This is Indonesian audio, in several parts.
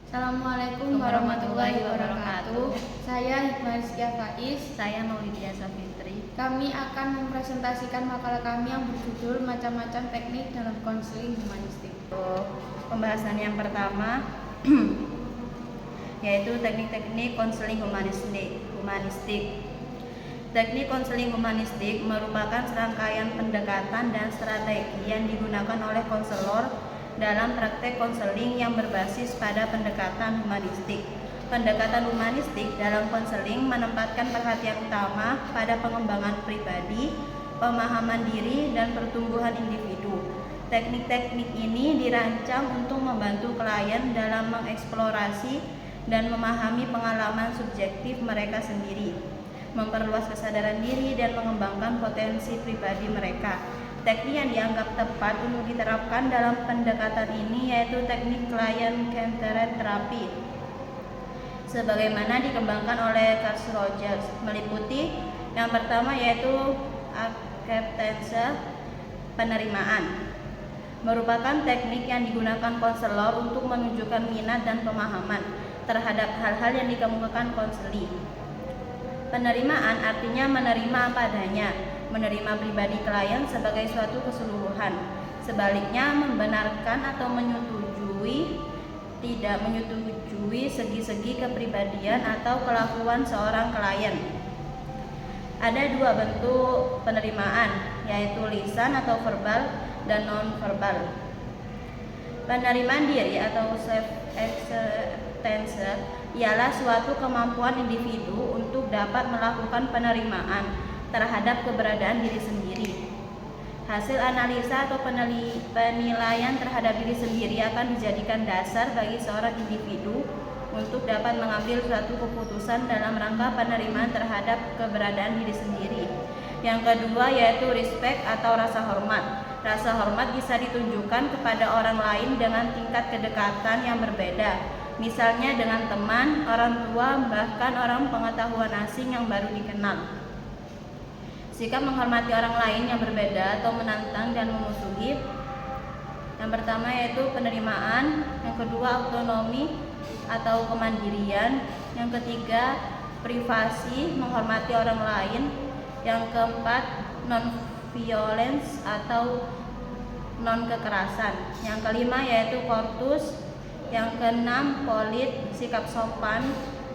Assalamualaikum warahmatullahi wabarakatuh. Saya Hikmah Rizkia Faiz. Saya Maulidia Safitri. Kami akan mempresentasikan makalah kami yang berjudul Macam-macam Teknik dalam Konseling Humanistik. Pembahasan yang pertama yaitu teknik-teknik konseling humanistik. Teknik konseling humanistik merupakan serangkaian pendekatan dan strategi yang digunakan oleh konselor dalam praktek konseling yang berbasis pada pendekatan humanistik. Pendekatan humanistik dalam konseling menempatkan perhatian utama pada pengembangan pribadi, pemahaman diri, dan pertumbuhan individu. Teknik-teknik ini dirancang untuk membantu klien dalam mengeksplorasi dan memahami pengalaman subjektif mereka sendiri, memperluas kesadaran diri, dan mengembangkan potensi pribadi mereka. Teknik yang dianggap tepat untuk diterapkan dalam pendekatan ini yaitu teknik client-centered therapy, sebagaimana dikembangkan oleh Carl Rogers, meliputi yang pertama yaitu acceptance, penerimaan. Merupakan teknik yang digunakan konselor untuk menunjukkan minat dan pemahaman terhadap hal-hal yang dikemukakan konseli. Penerimaan artinya menerima apa adanya, menerima pribadi klien sebagai suatu keseluruhan. Sebaliknya, membenarkan atau tidak menyetujui segi-segi kepribadian atau kelakuan seorang klien. Ada dua bentuk penerimaan, yaitu lisan atau verbal dan non-verbal. Penerimaan diri atau self-acceptance ialah suatu kemampuan individu untuk dapat melakukan penerimaan terhadap keberadaan diri sendiri. Hasil analisa atau penilaian terhadap diri sendiri akan dijadikan dasar bagi seorang individu untuk dapat mengambil suatu keputusan dalam rangka penerimaan terhadap keberadaan diri sendiri. Yang kedua yaitu respect atau rasa hormat. Rasa hormat bisa ditunjukkan kepada orang lain dengan tingkat kedekatan yang berbeda. Misalnya dengan teman, orang tua, bahkan orang pengetahuan asing yang baru dikenal. Sikap menghormati orang lain yang berbeda atau menantang dan memusuhi. Yang pertama yaitu penerimaan, yang kedua autonomi atau kemandirian, yang ketiga privasi, menghormati orang lain, yang keempat non-violence atau non-kekerasan, yang kelima yaitu courteous, yang keenam polite, sikap sopan,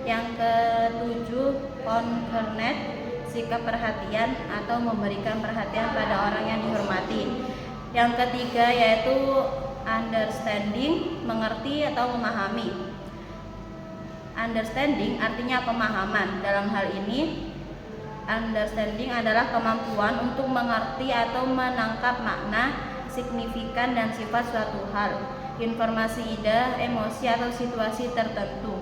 yang ketujuh concerned, sikap perhatian atau memberikan perhatian pada orang yang dihormati. Yang ketiga yaitu understanding, mengerti atau memahami. Understanding artinya pemahaman. Dalam hal ini, understanding adalah kemampuan untuk mengerti atau menangkap makna, signifikan, dan sifat suatu hal, informasi, ide, emosi, atau situasi tertentu.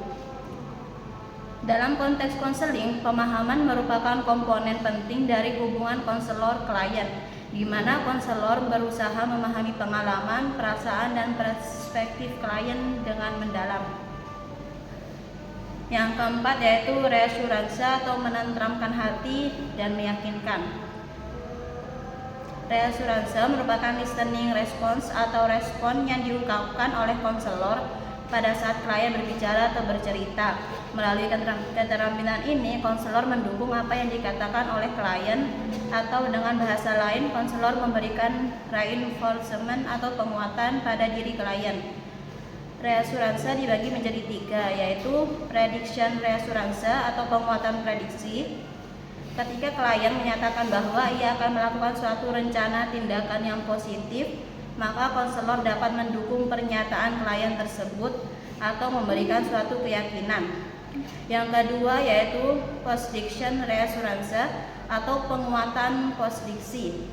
Dalam konteks konseling, pemahaman merupakan komponen penting dari hubungan konselor-klien, di mana konselor berusaha memahami pengalaman, perasaan, dan perspektif klien dengan mendalam. Yang keempat yaitu reassurance atau menenteramkan hati dan meyakinkan. Reassurance merupakan listening response atau respon yang diungkapkan oleh konselor pada saat klien berbicara atau bercerita. Melalui keterampilan ini, konselor mendukung apa yang dikatakan oleh klien, atau dengan bahasa lain, konselor memberikan reinforcement atau penguatan pada diri klien. Reassurance dibagi menjadi tiga, yaitu prediction reassurance atau penguatan prediksi. Ketika klien menyatakan bahwa ia akan melakukan suatu rencana tindakan yang positif, maka konselor dapat mendukung pernyataan klien tersebut atau memberikan suatu keyakinan. Yang kedua yaitu post-diction reassurance atau penguatan post-diksi.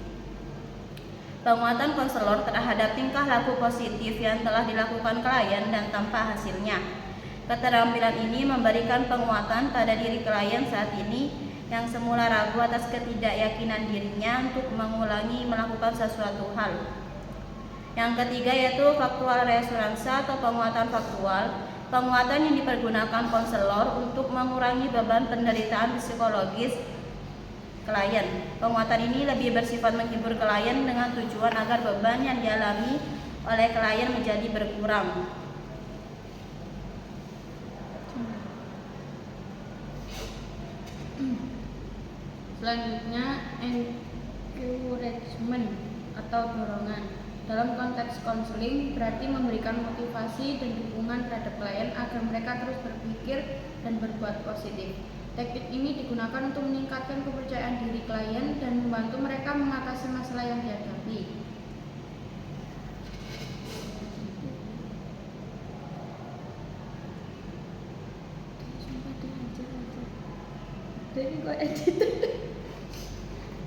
Penguatan konselor terhadap tingkah laku positif yang telah dilakukan klien dan tanpa hasilnya. Keterampilan ini memberikan penguatan pada diri klien saat ini yang semula ragu atas ketidakyakinan dirinya untuk mengulangi melakukan sesuatu hal. Yang ketiga yaitu faktual reassurance atau penguatan faktual. Penguatan yang dipergunakan konselor untuk mengurangi beban penderitaan psikologis klien. Penguatan ini lebih bersifat menghibur klien dengan tujuan agar beban yang dialami oleh klien menjadi berkurang. Selanjutnya, encouragement atau dorongan. Dalam konteks konseling berarti memberikan motivasi dan dukungan terhadap klien agar mereka terus berpikir dan berbuat positif. Teknik ini digunakan untuk meningkatkan kepercayaan diri klien dan membantu mereka mengatasi masalah yang dihadapi.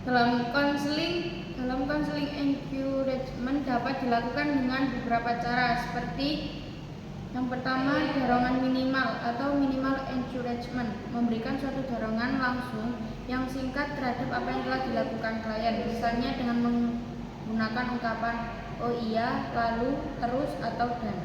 Dalam konseling encouragement dapat dilakukan dengan beberapa cara, seperti yang pertama, dorongan minimal atau minimal encouragement, memberikan suatu dorongan langsung yang singkat terhadap apa yang telah dilakukan klien, misalnya dengan menggunakan ungkapan oh iya, lalu, terus, atau dan.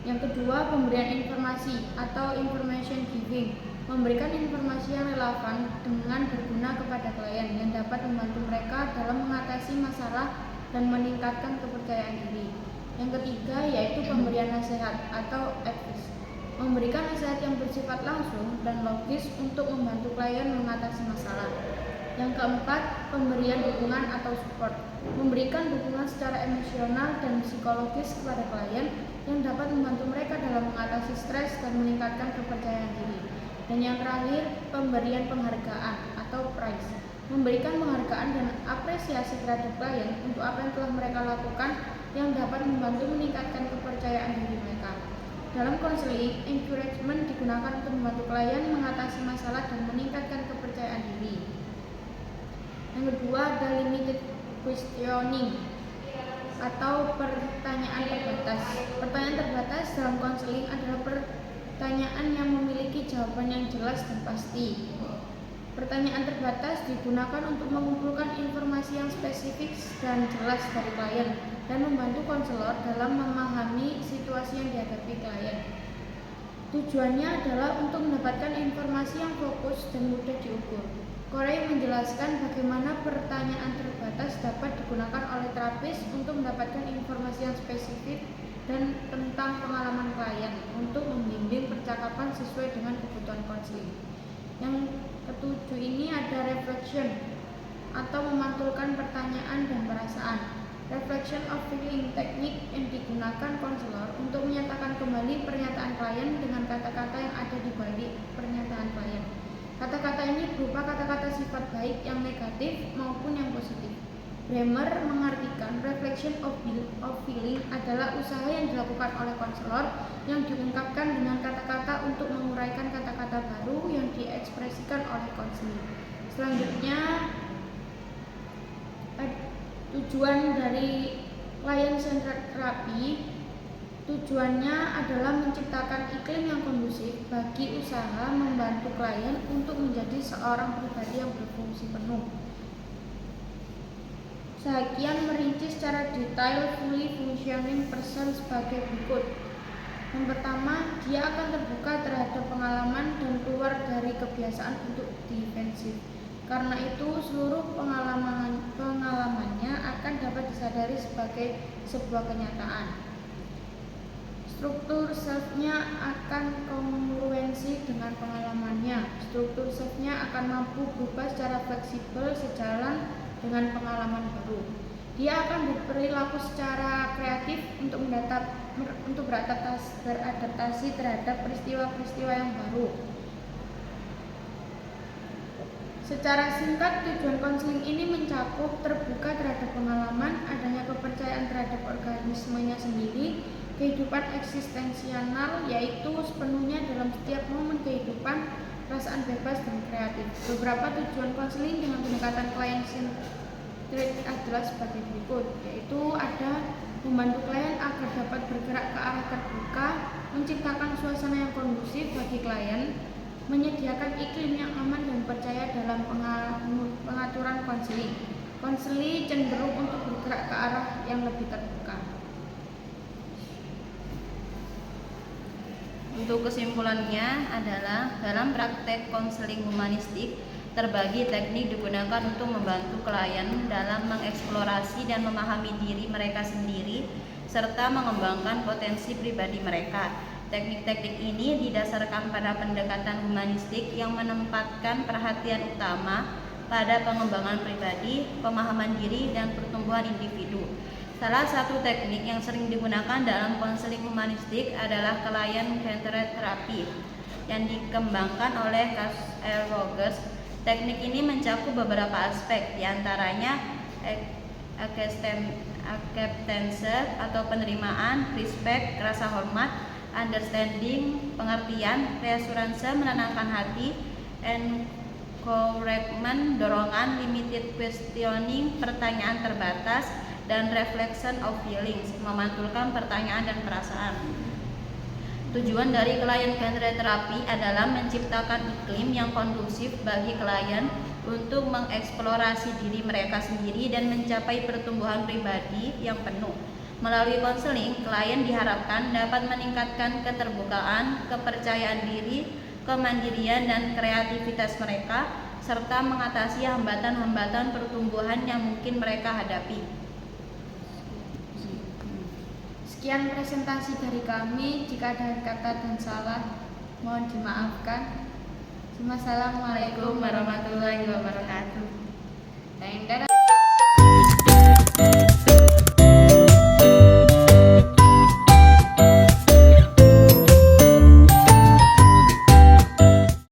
Yang kedua, pemberian informasi atau information giving, memberikan informasi yang relevan dengan berguna kepada klien yang dapat membantu mereka dalam mengatasi masalah dan meningkatkan kepercayaan diri. Yang ketiga yaitu pemberian nasihat atau advice, memberikan nasihat yang bersifat langsung dan logis untuk membantu klien mengatasi masalah. Yang keempat, pemberian dukungan atau support, memberikan dukungan secara emosional dan psikologis kepada klien yang dapat membantu mereka dalam mengatasi stres dan meningkatkan kepercayaan diri. Dan yang terakhir, pemberian penghargaan atau prize, memberikan penghargaan dan apresiasi terhadap klien untuk apa yang telah mereka lakukan yang dapat membantu meningkatkan kepercayaan diri mereka. Dalam konseling, encouragement digunakan untuk membantu klien mengatasi masalah dan meningkatkan kepercayaan diri. Yang kedua ada limited questioning atau pertanyaan terbatas. Pertanyaan terbatas dalam konseling adalah pertanyaan yang memiliki jawaban yang jelas dan pasti. Pertanyaan terbatas digunakan untuk mengumpulkan informasi yang spesifik dan jelas dari klien dan membantu konselor dalam memahami situasi yang dihadapi klien. Tujuannya adalah untuk mendapatkan informasi yang fokus dan mudah diukur. Corey menjelaskan bagaimana pertanyaan terbatas dapat digunakan oleh terapis untuk mendapatkan informasi yang spesifik dan tentang pengalaman klien untuk membimbing percakapan sesuai dengan kebutuhan konseling. Yang ketujuh ini ada reflection atau memantulkan pertanyaan dan perasaan. Reflection of feeling teknik yang digunakan konselor untuk menyatakan kembali pernyataan klien dengan kata-kata yang ada di balik pernyataan klien. Kata-kata ini berupa kata-kata sifat baik yang negatif maupun yang positif. Bremer mengartikan reflection of feeling adalah usaha yang dilakukan oleh konselor yang diungkapkan dengan kata-kata untuk menguraikan kata-kata baru yang diekspresikan oleh konselor. Selanjutnya, tujuan dari client-centered therapy tujuannya adalah menciptakan iklim yang kondusif bagi usaha membantu klien untuk menjadi seorang pribadi yang berfungsi penuh. Sahakian merinci secara detail fully functioning person sebagai berikut. Yang pertama, dia akan terbuka terhadap pengalaman dan keluar dari kebiasaan untuk defensif. Karena itu, seluruh pengalamannya akan dapat disadari sebagai sebuah kenyataan. Struktur self-nya akan kongruensi dengan pengalamannya. Struktur self-nya akan mampu berubah secara fleksibel sejalan dengan pengalaman baru. Dia akan berperilaku secara kreatif untuk beradaptasi terhadap peristiwa-peristiwa yang baru. Secara singkat, tujuan konseling ini mencakup terbuka terhadap pengalaman, adanya kepercayaan terhadap organismenya sendiri, kehidupan eksistensial yaitu sepenuhnya dalam setiap momen kehidupan, perasaan bebas dan kreatif. Beberapa tujuan konseling dengan pendekatan client-centered adalah sebagai berikut, yaitu ada membantu klien agar dapat bergerak ke arah terbuka, menciptakan suasana yang kondusif bagi klien, menyediakan iklim yang aman dan percaya dalam pengaturan konseling, Konseling cenderung untuk bergerak ke arah yang lebih terbuka. Untuk kesimpulannya adalah dalam praktek konseling humanistik terbagi teknik digunakan untuk membantu klien dalam mengeksplorasi dan memahami diri mereka sendiri serta mengembangkan potensi pribadi mereka. Teknik-teknik ini didasarkan pada pendekatan humanistik yang menempatkan perhatian utama pada pengembangan pribadi, pemahaman diri, dan pertumbuhan individu. Salah satu teknik yang sering digunakan dalam konseling humanistik adalah client-centered therapy yang dikembangkan oleh Carl Rogers. Teknik ini mencakup beberapa aspek, diantaranya acceptance atau penerimaan, respect, rasa hormat, understanding, pengertian, reassurance, menenangkan hati, encouragement, dorongan, limited questioning, pertanyaan terbatas, dan reflection of feelings, memantulkan pertanyaan dan perasaan. Tujuan dari client-centered therapy adalah menciptakan iklim yang kondusif bagi klien untuk mengeksplorasi diri mereka sendiri dan mencapai pertumbuhan pribadi yang penuh. Melalui konseling, klien diharapkan dapat meningkatkan keterbukaan, kepercayaan diri, kemandirian, dan kreativitas mereka, serta mengatasi hambatan-hambatan pertumbuhan yang mungkin mereka hadapi. Sekian presentasi dari kami. Jika ada kata dan salah, mohon dimaafkan. Wassalamualaikum warahmatullahi wabarakatuh.